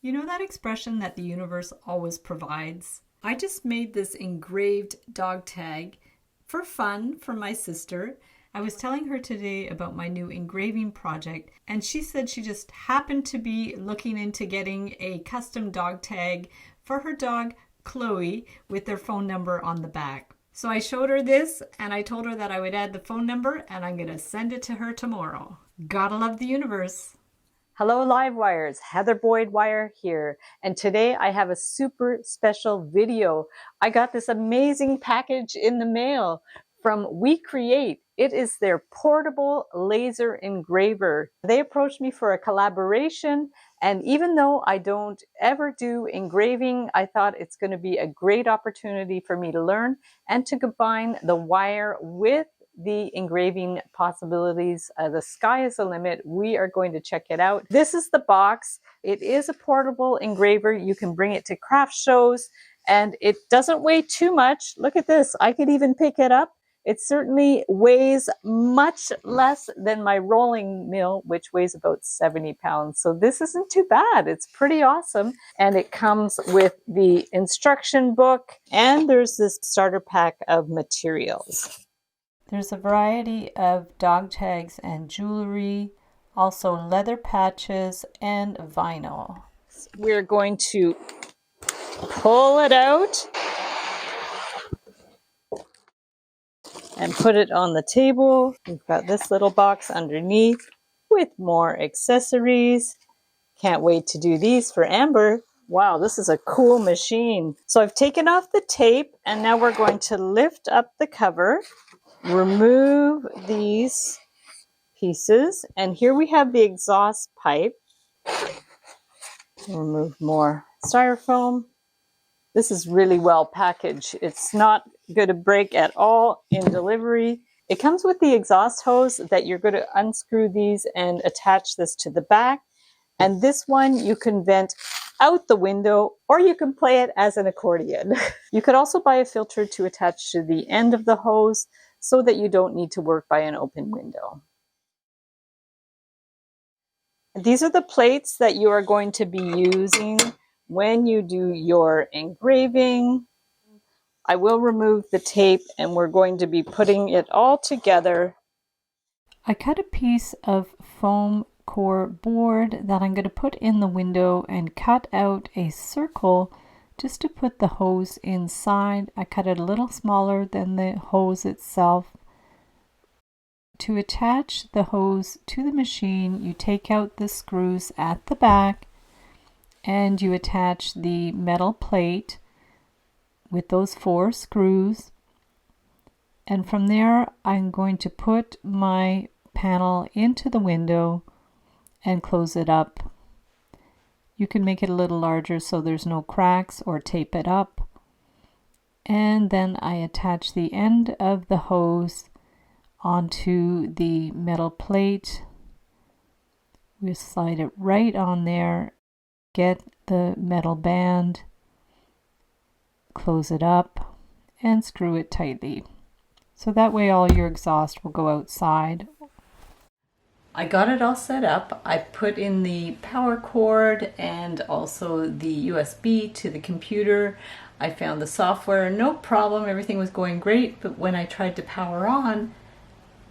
You know that expression that the universe always provides? I just made this engraved dog tag for fun for my sister. I was telling her today about my new engraving project, and she said she just happened to be looking into getting a custom dog tag for her dog, Chloe, with their phone number on the back. So I showed her this, and I told her that I would add the phone number, and I'm going to send it to her tomorrow. Gotta love the universe. Hello Livewires, Heather Boyd Wire here, and today I have a super special video. I got this amazing package in the mail from WeCreate. It is their portable laser engraver. They approached me for a collaboration, and even though I don't ever do engraving, I thought it's going to be a great opportunity for me to learn and to combine the wire with the engraving possibilities. The sky is the limit. We are going to check it out. This is the box. It is a portable engraver. You can bring it to craft shows, and it doesn't weigh too much. Look at this. I could even pick it up. It certainly weighs much less than my rolling mill, which weighs about 70 pounds. So this isn't too bad. It's pretty awesome. And it comes with the instruction book, and there's this starter pack of materials. There's a variety of dog tags and jewelry, also leather patches and vinyl. We're going to pull it out and put it on the table. We've got this little box underneath with more accessories. Can't wait to do these for Amber. Wow, this is a cool machine. So I've taken off the tape, and now we're going to lift up the cover. Remove these pieces, and here we have the exhaust pipe. Remove more styrofoam. This is really well packaged. It's not going to break at all in delivery. It comes with the exhaust hose that you're going to unscrew these and attach this to the back. And this one you can vent out the window, or you can play it as an accordion. You could also buy a filter to attach to the end of the hose, so that you don't need to work by an open window. These are the plates that you are going to be using when you do your engraving. I will remove the tape, and we're going to be putting it all together. I cut a piece of foam core board that I'm going to put in the window and cut out a circle just to put the hose inside. I cut it a little smaller than the hose itself. To attach the hose to the machine, you take out the screws at the back and you attach the metal plate with those 4 screws. And from there, I'm going to put my panel into the window and close it up. You can make it a little larger so there's no cracks, or tape it up. And then I attach the end of the hose onto the metal plate. We slide it right on there, get the metal band, close it up, and screw it tightly. So that way all your exhaust will go outside. I got it all set up. I put in the power cord and also the USB to the computer. I found the software, no problem, everything was going great, but when I tried to power on,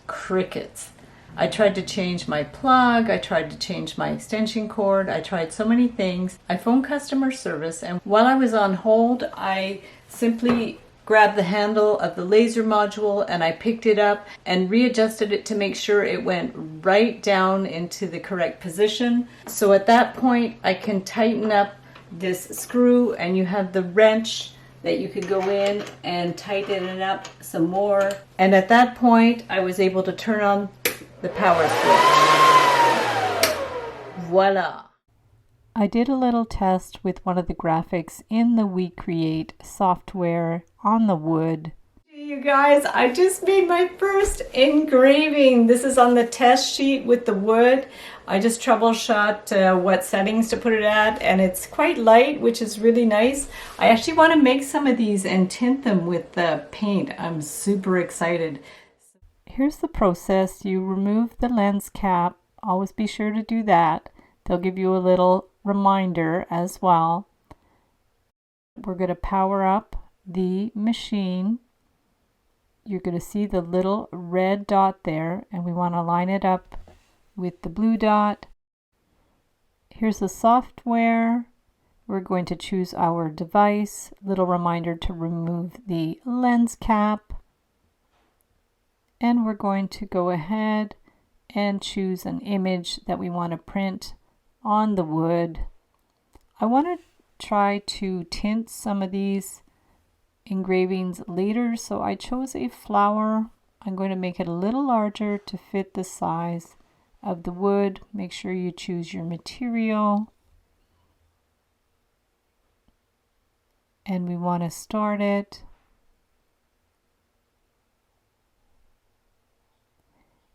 crickets. I tried to change my plug, I tried to change my extension cord, I tried so many things. I phoned customer service, and while I was on hold, I simply grabbed the handle of the laser module and I picked it up and readjusted it to make sure it went right down into the correct position. So at that point I can tighten up this screw, and you have the wrench that you could go in and tighten it up some more. And at that point I was able to turn on the power switch. Voila! I did a little test with one of the graphics in the WeCreate software on the wood. You guys, I just made my first engraving. This is on the test sheet with the wood. I just troubleshot what settings to put it at, and it's quite light, which is really nice. I actually want to make some of these and tint them with the paint. I'm super excited. Here's the process. You remove the lens cap. Always be sure to do that. They'll give you a little reminder as well. We're going to power up the machine. You're going to see the little red dot there, and we want to line it up with the blue dot. Here's the software. We're going to choose our device. Little reminder to remove the lens cap. And we're going to go ahead and choose an image that we want to print on the wood. I want to try to tint some of these engravings later, so I chose a flower. I'm going to make it a little larger to fit the size of the wood. Make sure you choose your material. And we want to start it.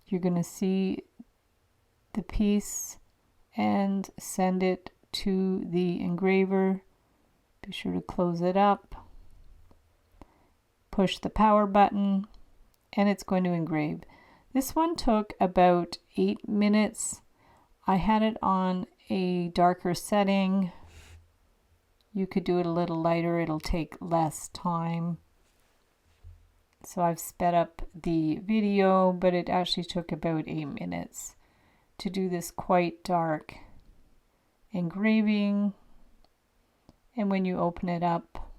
You're going to see the piece and send it to the engraver. Be sure to close it up. Push the power button and it's going to engrave. This one took about 8 minutes. I had it on a darker setting. You could do it a little lighter, it'll take less time. So I've sped up the video, but it actually took about 8 minutes to do this quite dark engraving. And when you open it up,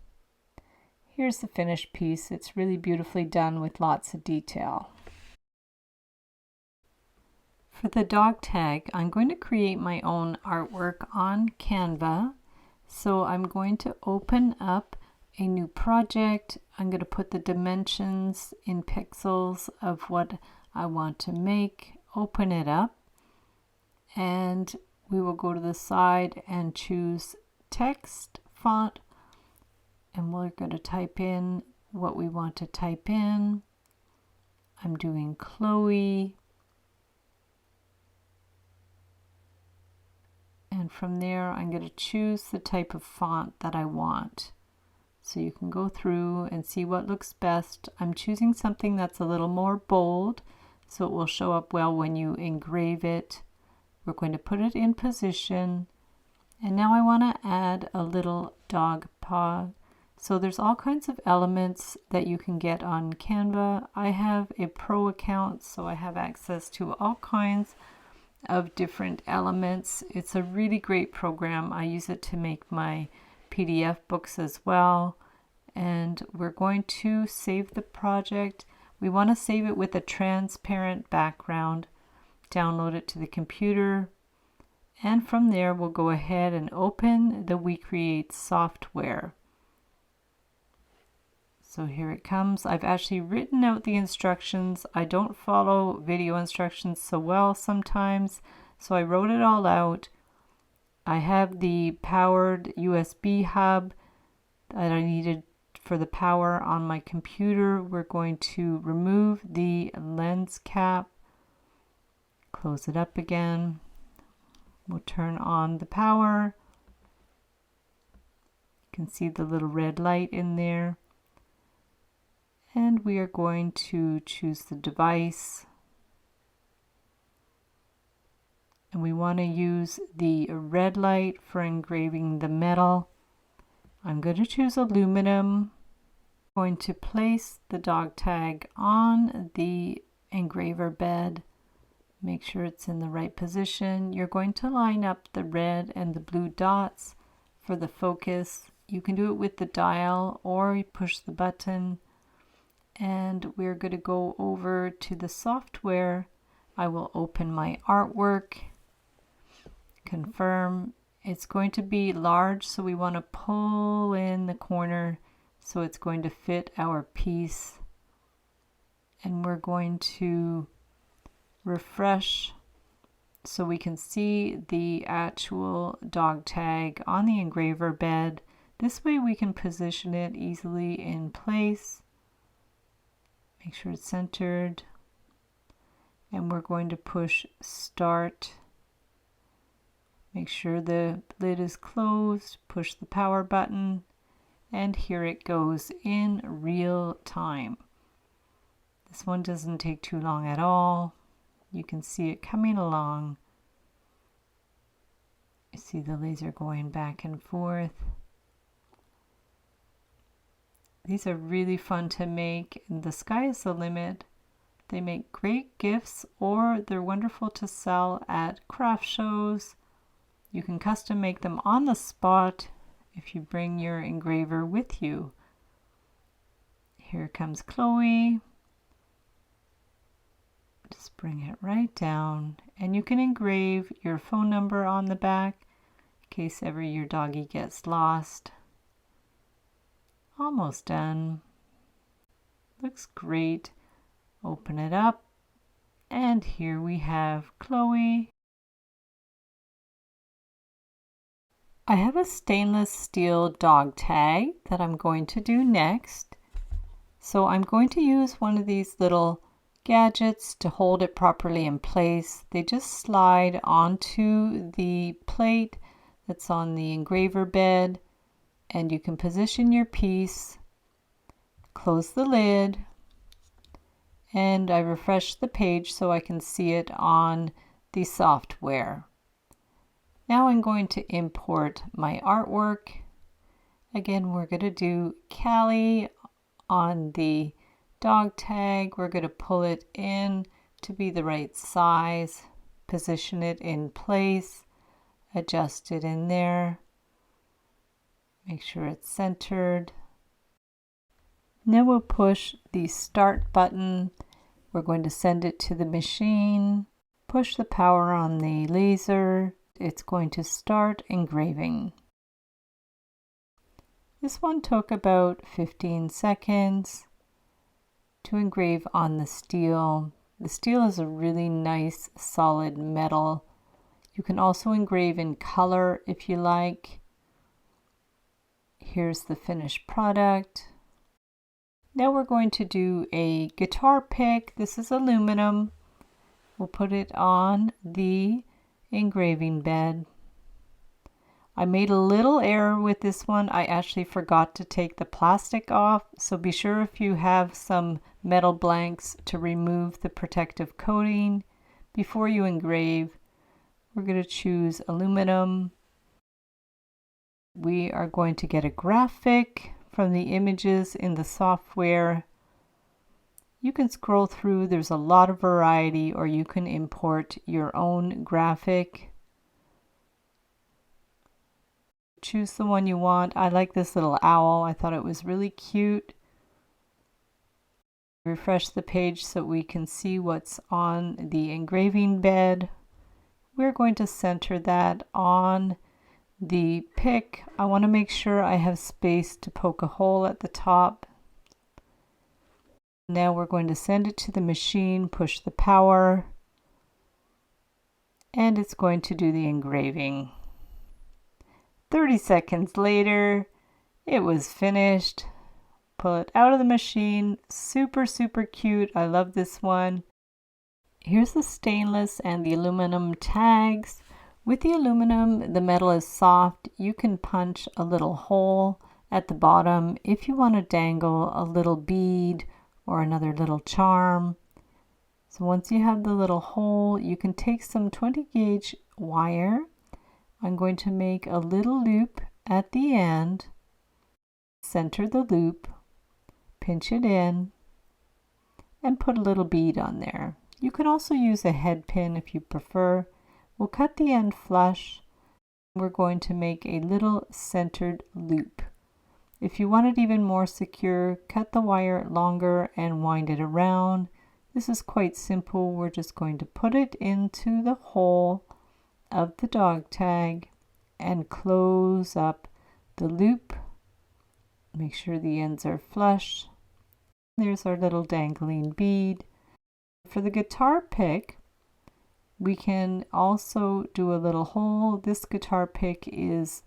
here's the finished piece. It's really beautifully done with lots of detail. For the dog tag, I'm going to create my own artwork on Canva. So I'm going to open up a new project. I'm going to put the dimensions in pixels of what I want to make, open it up, and we will go to the side and choose text font, and we're going to type in what we want to type in. I'm doing Chloe. And from there, I'm going to choose the type of font that I want. So you can go through and see what looks best. I'm choosing something that's a little more bold, so it will show up well when you engrave it. We're going to put it in position. And now I want to add a little dog paw. So there's all kinds of elements that you can get on Canva. I have a pro account, so I have access to all kinds of different elements. It's a really great program. I use it to make my PDF books as well. And we're going to save the project. We want to save it with a transparent background. Download it to the computer. And from there, we'll go ahead and open the WeCreate software. So here it comes. I've actually written out the instructions. I don't follow video instructions so well sometimes, so I wrote it all out. I have the powered USB hub that I needed for the power on my computer. We're going to remove the lens cap, close it up again. We'll turn on the power. You can see the little red light in there. And we are going to choose the device. And we want to use the red light for engraving the metal. I'm going to choose aluminum. I'm going to place the dog tag on the engraver bed. Make sure it's in the right position. You're going to line up the red and the blue dots for the focus. You can do it with the dial or you push the button. And we're going to go over to the software. I will open my artwork, confirm. It's going to be large, so we want to pull in the corner so it's going to fit our piece. And we're going to refresh so we can see the actual dog tag on the engraver bed. This way we can position it easily in place. Make sure it's centered, and we're going to push start. Make sure the lid is closed, push the power button, and here it goes in real time. This one doesn't take too long at all. You can see it coming along. See the laser going back and forth. These are really fun to make, and the sky is the limit. They make great gifts, or they're wonderful to sell at craft shows. You can custom make them on the spot if you bring your engraver with you. Here comes Chloe. Just bring it right down, and you can engrave your phone number on the back in case ever your doggy gets lost. Almost done. Looks great. Open it up, and here we have Chloe. I have a stainless steel dog tag that I'm going to do next. So I'm going to use one of these little gadgets to hold it properly in place. They just slide onto the plate that's on the engraver bed, and you can position your piece, close the lid, and I refresh the page so I can see it on the software. Now I'm going to import my artwork. Again, we're going to do Callie on the dog tag. We're going to pull it in to be the right size, position it in place, adjust it in there, make sure it's centered. Now we'll push the start button. We're going to send it to the machine, push the power on the laser. It's going to start engraving. This one took about 15 seconds to engrave on the steel. The steel is a really nice solid metal. You can also engrave in color if you like. Here's the finished product. Now we're going to do a guitar pick. This is aluminum. We'll put it on the engraving bed. I made a little error with this one. I actually forgot to take the plastic off, so be sure if you have some metal blanks to remove the protective coating before you engrave. We're going to choose aluminum. We are going to get a graphic from the images in the software. You can scroll through, there's a lot of variety, or you can import your own graphic. Choose the one you want. I like this little owl. I thought it was really cute. Refresh the page so we can see what's on the engraving bed. We're going to center that on the pick. I want to make sure I have space to poke a hole at the top. Now we're going to send it to the machine, push the power, and it's going to do the engraving. 30 seconds later, it was finished. Pull it out of the machine. Super, super cute. I love this one. Here's the stainless and the aluminum tags. With the aluminum, the metal is soft. You can punch a little hole at the bottom if you want to dangle a little bead or another little charm. So once you have the little hole, you can take some 20 gauge wire. I'm going to make a little loop at the end, center the loop, pinch it in, and put a little bead on there. You can also use a head pin if you prefer. We'll cut the end flush. We're going to make a little centered loop. If you want it even more secure, cut the wire longer and wind it around. This is quite simple. We're just going to put it into the hole of the dog tag and close up the loop. Make sure the ends are flush. There's our little dangling bead. For the guitar pick, we can also do a little hole. This guitar pick is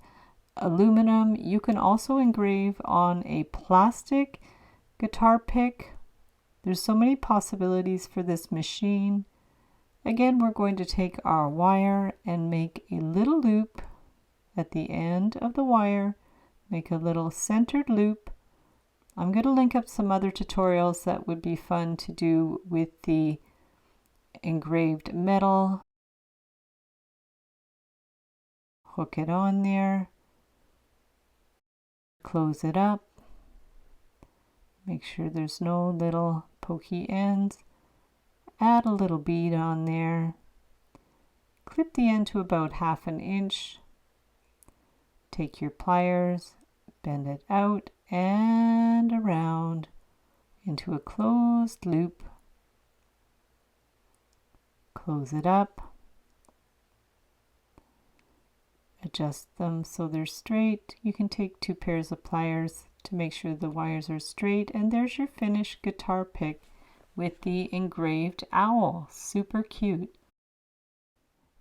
aluminum. You can also engrave on a plastic guitar pick. There's so many possibilities for this machine. Again, we're going to take our wire and make a little loop at the end of the wire. Make a little centered loop. I'm going to link up some other tutorials that would be fun to do with the engraved metal. Hook it on there, close it up, make sure there's no little pokey ends, add a little bead on there, clip the end to about 1/2 inch, take your pliers, bend it out and around into a closed loop, close it up, adjust them so they're straight. You can take 2 pairs of pliers to make sure the wires are straight, and there's your finished guitar pick with the engraved owl. Super cute.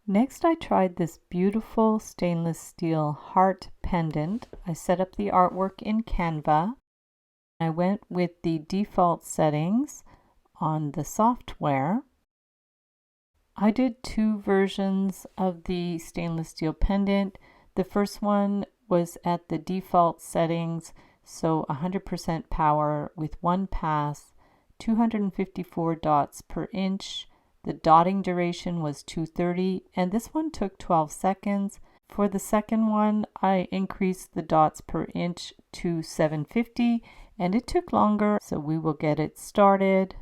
Next, I tried this beautiful stainless steel heart pendant. I set up the artwork in Canva. I went with the default settings on the software. I did 2 versions of the stainless steel pendant. The first one was at the default settings, so 100% power with 1 pass, 254 dots per inch. The dotting duration was 230, and this one took 12 seconds. For the second one, I increased the dots per inch to 750, and it took longer, so we will get it started.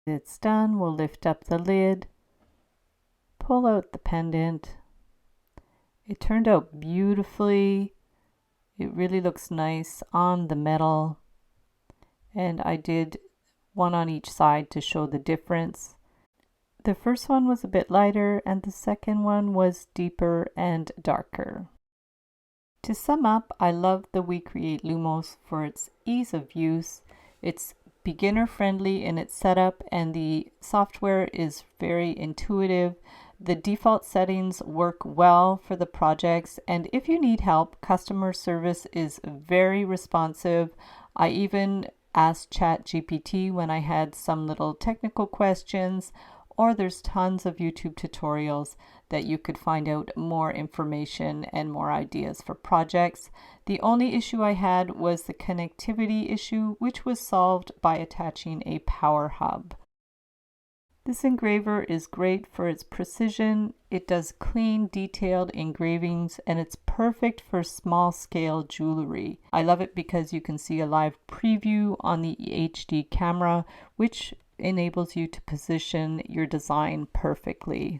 It's done, we'll lift up the lid, pull out the pendant. It turned out beautifully. It really looks nice on the metal, and I did one on each side to show the difference. The first one was a bit lighter and the second one was deeper and darker. To sum up, I love the WeCreat Lumos for its ease of use. It's beginner friendly in its setup, and the software is very intuitive. The default settings work well for the projects, and if you need help, customer service is very responsive. I even asked ChatGPT when I had some little technical questions, or there's tons of YouTube tutorials that you could find out more information and more ideas for projects. The only issue I had was the connectivity issue, which was solved by attaching a power hub. This engraver is great for its precision. It does clean, detailed engravings, and it's perfect for small scale jewelry. I love it because you can see a live preview on the HD camera, which enables you to position your design perfectly.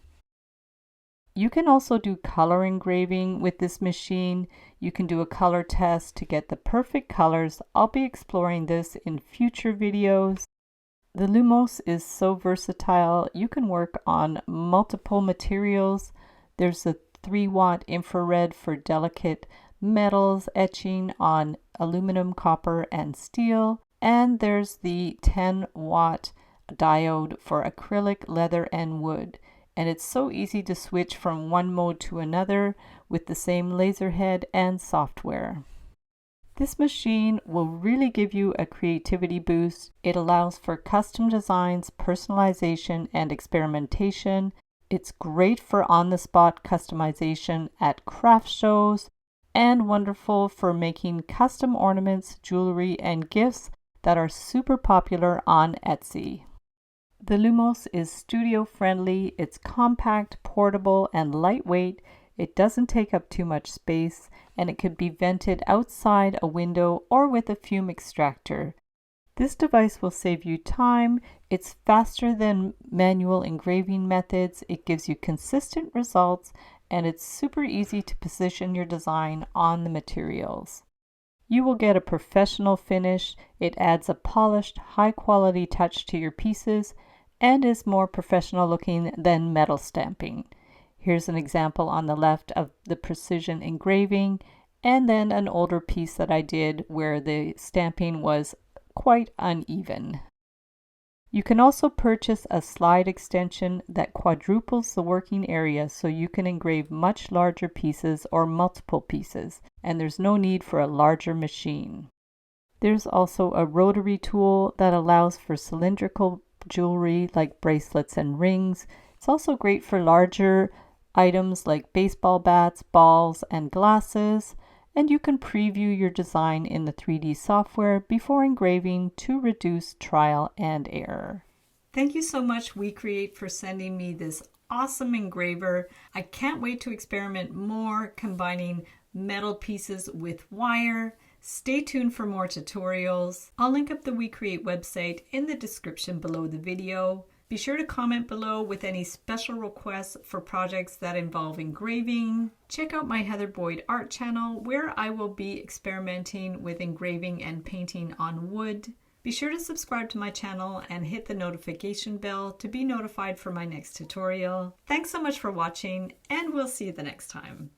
You can also do color engraving with this machine. You can do a color test to get the perfect colors. I'll be exploring this in future videos. The Lumos is so versatile. You can work on multiple materials. There's a 3-watt infrared for delicate metals, etching on aluminum, copper, and steel. And there's the 10-watt diode for acrylic, leather, and wood. And it's so easy to switch from one mode to another with the same laser head and software. This machine will really give you a creativity boost. It allows for custom designs, personalization, and experimentation. It's great for on-the-spot customization at craft shows, and wonderful for making custom ornaments, jewelry, and gifts that are super popular on Etsy. The Lumos is studio friendly. It's compact, portable, and lightweight. It doesn't take up too much space, and it could be vented outside a window or with a fume extractor. This device will save you time. It's faster than manual engraving methods. It gives you consistent results, and it's super easy to position your design on the materials. You will get a professional finish. It adds a polished, high-quality touch to your pieces and is more professional looking than metal stamping. Here's an example on the left of the precision engraving, and then an older piece that I did where the stamping was quite uneven. You can also purchase a slide extension that quadruples the working area so you can engrave much larger pieces or multiple pieces, and there's no need for a larger machine. There's also a rotary tool that allows for cylindrical jewelry like bracelets and rings. It's also great for larger items like baseball bats, balls, and glasses. And you can preview your design in the 3D software before engraving to reduce trial and error. Thank you so much, WeCreate, for sending me this awesome engraver. I can't wait to experiment more combining metal pieces with wire. Stay tuned for more tutorials. I'll link up the WeCreate website in the description below the video. Be sure to comment below with any special requests for projects that involve engraving. Check out my Heather Boyd art channel where I will be experimenting with engraving and painting on wood. Be sure to subscribe to my channel and hit the notification bell to be notified for my next tutorial. Thanks so much for watching, and we'll see you the next time.